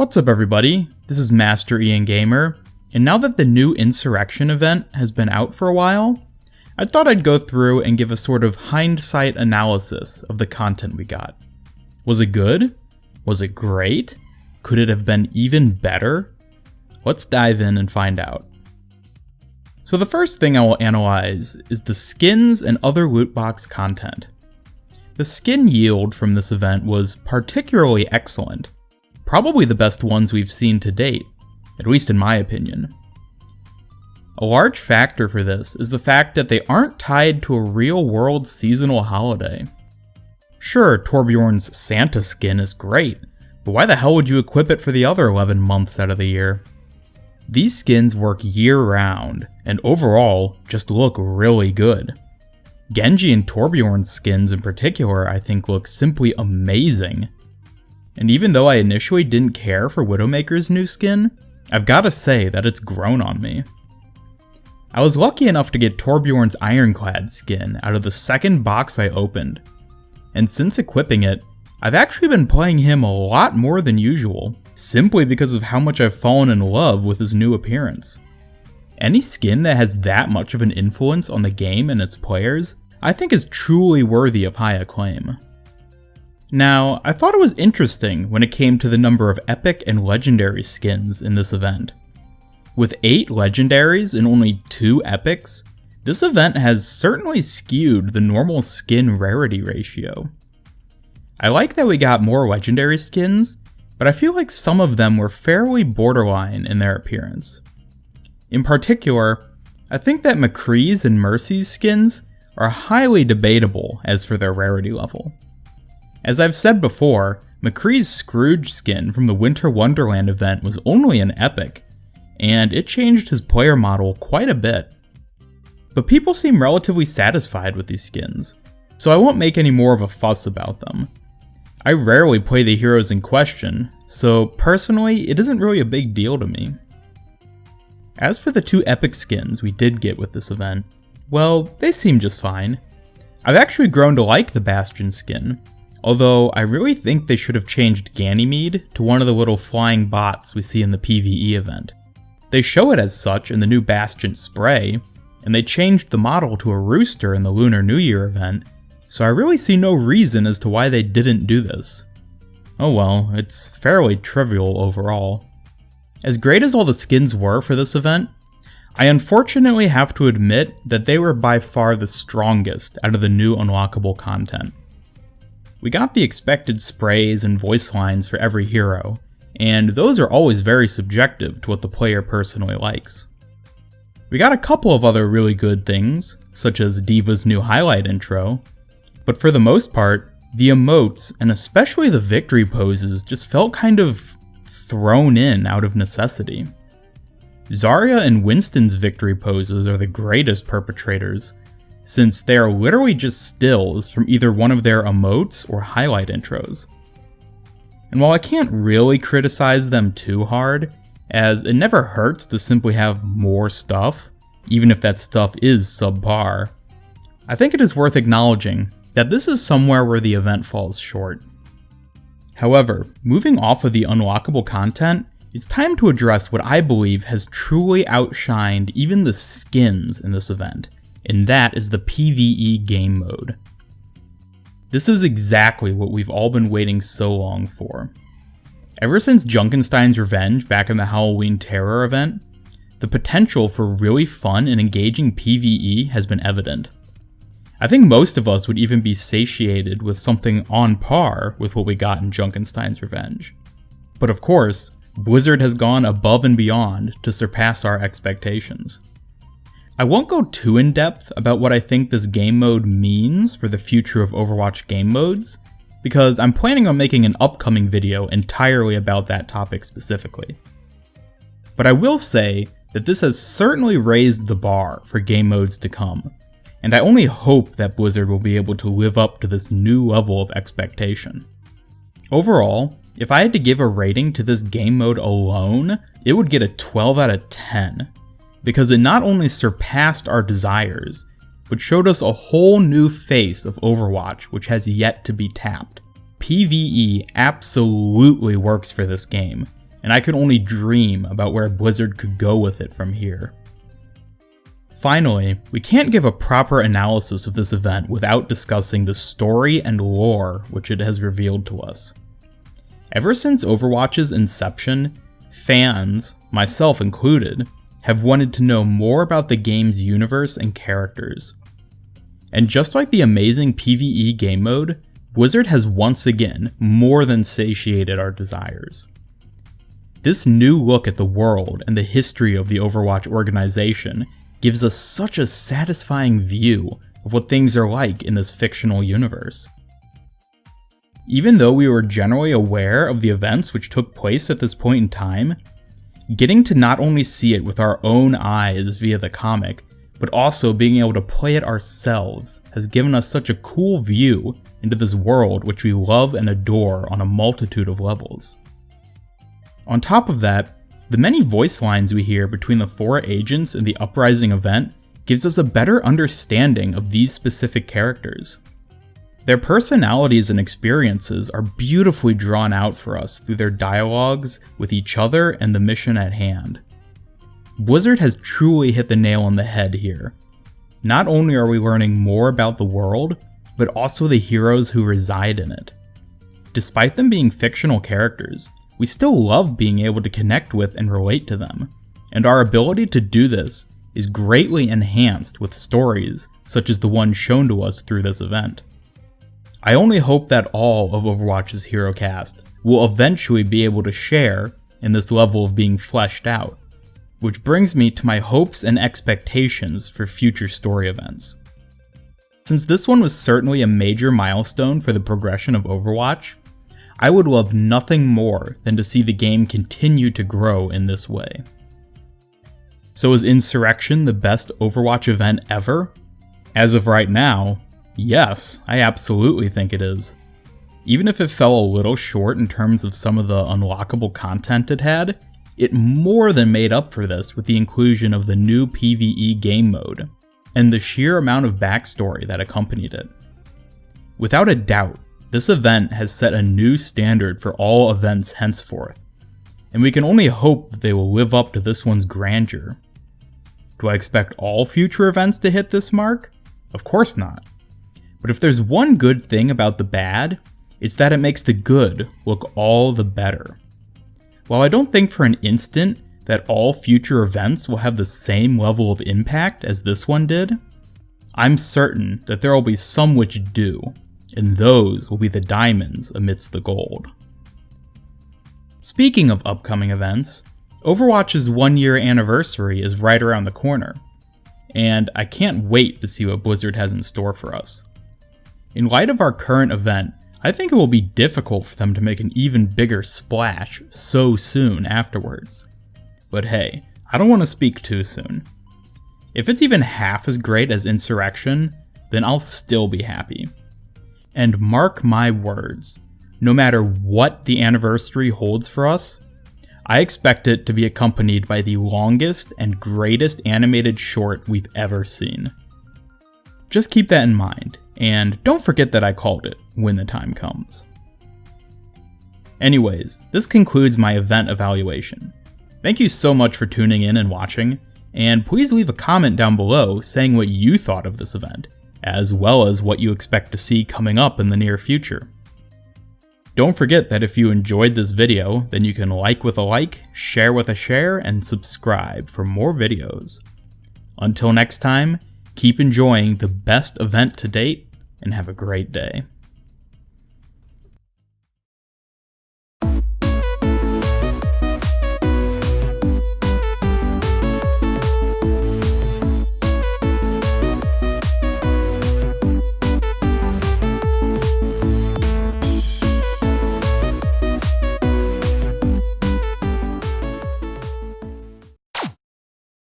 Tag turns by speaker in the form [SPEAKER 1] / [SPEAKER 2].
[SPEAKER 1] What's up everybody, this is Master Ian Gamer, and now that the new Insurrection event has been out for a while, I thought I'd go through and give a sort of hindsight analysis of the content we got. Was it good? Was it great? Could it have been even better? Let's dive in and find out. So the first thing I will analyze is the skins and other loot box content. The skin yield from this event was particularly excellent. Probably the best ones we've seen to date, at least in my opinion. A large factor for this is the fact that they aren't tied to a real-world seasonal holiday. Sure, Torbjorn's Santa skin is great, but why the hell would you equip it for the other 11 months out of the year? These skins work year-round, and overall, just look really good. Genji and Torbjorn's skins in particular I think look simply amazing. And even though I initially didn't care for Widowmaker's new skin, I've gotta say that it's grown on me. I was lucky enough to get Torbjorn's Ironclad skin out of the second box I opened, and since equipping it, I've actually been playing him a lot more than usual, simply because of how much I've fallen in love with his new appearance. Any skin that has that much of an influence on the game and its players, I think is truly worthy of high acclaim. Now, I thought it was interesting when it came to the number of epic and legendary skins in this event. With 8 legendaries and only 2 epics, this event has certainly skewed the normal skin rarity ratio. I like that we got more legendary skins, but I feel like some of them were fairly borderline in their appearance. In particular, I think that McCree's and Mercy's skins are highly debatable as for their rarity level. As I've said before, McCree's Scrooge skin from the Winter Wonderland event was only an epic, and it changed his player model quite a bit. But people seem relatively satisfied with these skins, so I won't make any more of a fuss about them. I rarely play the heroes in question, so personally it isn't really a big deal to me. As for the 2 epic skins we did get with this event, well, they seem just fine. I've actually grown to like the Bastion skin, although I really think they should have changed Ganymede to one of the little flying bots we see in the PvE event. They show it as such in the new Bastion spray, and they changed the model to a rooster in the Lunar New Year event, so I really see no reason as to why they didn't do this. Oh well, it's fairly trivial overall. As great as all the skins were for this event, I unfortunately have to admit that they were by far the strongest out of the new unlockable content. We got the expected sprays and voice lines for every hero, and those are always very subjective to what the player personally likes. We got a couple of other really good things, such as D.Va's new highlight intro, but for the most part, the emotes and especially the victory poses just felt kind of thrown in out of necessity. Zarya and Winston's victory poses are the greatest perpetrators, since they are literally just stills from either one of their emotes or highlight intros. And while I can't really criticize them too hard, as it never hurts to simply have more stuff, even if that stuff is subpar, I think it is worth acknowledging that this is somewhere where the event falls short. However, moving off of the unlockable content, it's time to address what I believe has truly outshined even the skins in this event, and that is the PvE game mode. This is exactly what we've all been waiting so long for. Ever since Junkenstein's Revenge back in the Halloween Terror event, the potential for really fun and engaging PvE has been evident. I think most of us would even be satiated with something on par with what we got in Junkenstein's Revenge. But of course, Blizzard has gone above and beyond to surpass our expectations. I won't go too in depth about what I think this game mode means for the future of Overwatch game modes, because I'm planning on making an upcoming video entirely about that topic specifically. But I will say that this has certainly raised the bar for game modes to come, and I only hope that Blizzard will be able to live up to this new level of expectation. Overall, if I had to give a rating to this game mode alone, it would get a 12 out of 10. Because it not only surpassed our desires, but showed us a whole new face of Overwatch which has yet to be tapped. PvE absolutely works for this game, and I could only dream about where Blizzard could go with it from here. Finally, we can't give a proper analysis of this event without discussing the story and lore which it has revealed to us. Ever since Overwatch's inception, fans, myself included, have wanted to know more about the game's universe and characters. And just like the amazing PvE game mode, Blizzard has once again more than satiated our desires. This new look at the world and the history of the Overwatch organization gives us such a satisfying view of what things are like in this fictional universe. Even though we were generally aware of the events which took place at this point in time, getting to not only see it with our own eyes via the comic, but also being able to play it ourselves has given us such a cool view into this world which we love and adore on a multitude of levels. On top of that, the many voice lines we hear between the 4 agents in the Uprising event gives us a better understanding of these specific characters. Their personalities and experiences are beautifully drawn out for us through their dialogues with each other and the mission at hand. Blizzard has truly hit the nail on the head here. Not only are we learning more about the world, but also the heroes who reside in it. Despite them being fictional characters, we still love being able to connect with and relate to them, and our ability to do this is greatly enhanced with stories such as the one shown to us through this event. I only hope that all of Overwatch's hero cast will eventually be able to share in this level of being fleshed out, which brings me to my hopes and expectations for future story events. Since this one was certainly a major milestone for the progression of Overwatch, I would love nothing more than to see the game continue to grow in this way. So is Insurrection the best Overwatch event ever? As of right now, yes, I absolutely think it is. Even if it fell a little short in terms of some of the unlockable content it had, it more than made up for this with the inclusion of the new PvE game mode, and the sheer amount of backstory that accompanied it. Without a doubt, this event has set a new standard for all events henceforth, and we can only hope that they will live up to this one's grandeur. Do I expect all future events to hit this mark? Of course not. But if there's one good thing about the bad, it's that it makes the good look all the better. While I don't think for an instant that all future events will have the same level of impact as this one did, I'm certain that there will be some which do, and those will be the diamonds amidst the gold. Speaking of upcoming events, Overwatch's 1-year anniversary is right around the corner, and I can't wait to see what Blizzard has in store for us. In light of our current event, I think it will be difficult for them to make an even bigger splash so soon afterwards. But hey, I don't want to speak too soon. If it's even half as great as Insurrection, then I'll still be happy. And mark my words, no matter what the anniversary holds for us, I expect it to be accompanied by the longest and greatest animated short we've ever seen. Just keep that in mind, and don't forget that I called it when the time comes. Anyways, this concludes my event evaluation. Thank you so much for tuning in and watching, and please leave a comment down below saying what you thought of this event, as well as what you expect to see coming up in the near future. Don't forget that if you enjoyed this video, then you can like with a like, share with a share, and subscribe for more videos. Until next time, keep enjoying the best event to date, and have a great day.